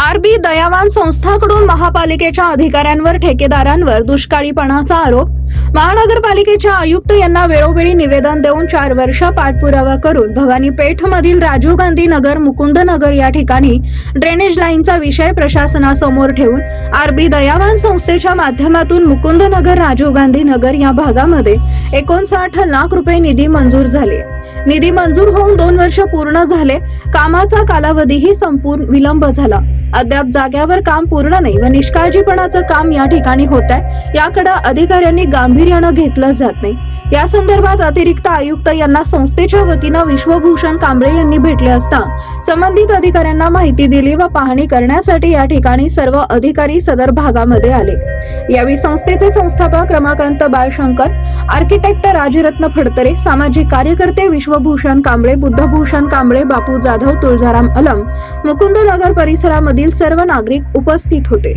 RB दयावान संस्थाकडून महापालिकेच्या अधिकाऱ्यांवर ठेकेदारांवर दुष्काळीपणाचा आरोप। महानगरपालिकेच्या आयुक्त यांना वेळोवेळी निवेदन देऊन 4 वर्ष पाठपुरावा करून भवानी पेठ मधील राजीव गांधी नगर मुकुंद नगर या ठिकाणी ड्रेनेज लाईनचा विषय प्रशासनासमोर ठेवून आरबी दयावान संस्थेच्या माध्यमातून मुकुंद नगर राजीव गांधी नगर या भागामध्ये 59 लाख रुपये निधी मंजूर झाले। निधी मंजूर होऊन 2 वर्ष पूर्ण झाले, कामाचा कालावधीही संपूर्ण विलंब झाला। अद्याप जाग्यावर काम पूर्ण नाही व निष्काळजीपणाचं काम या ठिकाणी होत आहे, याकडे अधिकाऱ्यांनी गांभीर्याने घेतलं जात नाही। या संदर्भात अतिरिक्त आयुक्त यांना संस्थेच्या वतीनं विश्वभूषण कांबळे यांनी भेटले असता संबंधित अधिकाऱ्यांना माहिती दिली व पाहणी करण्यासाठी या ठिकाणी सर्व अधिकारी सदर भागामध्ये आले। यावेळी संस्थेचे संस्थापक रमाकांत बाळशंकर, आर्किटेक्ट राजरत्न फडतरे, सामाजिक कार्यकर्ते विश्वभूषण कांबळे, बुद्धभूषण कांबळे, बापू जाधव, तुळजाराम अलम, मुकुंद नगर परिसरामधील सर्व नागरिक उपस्थित होते।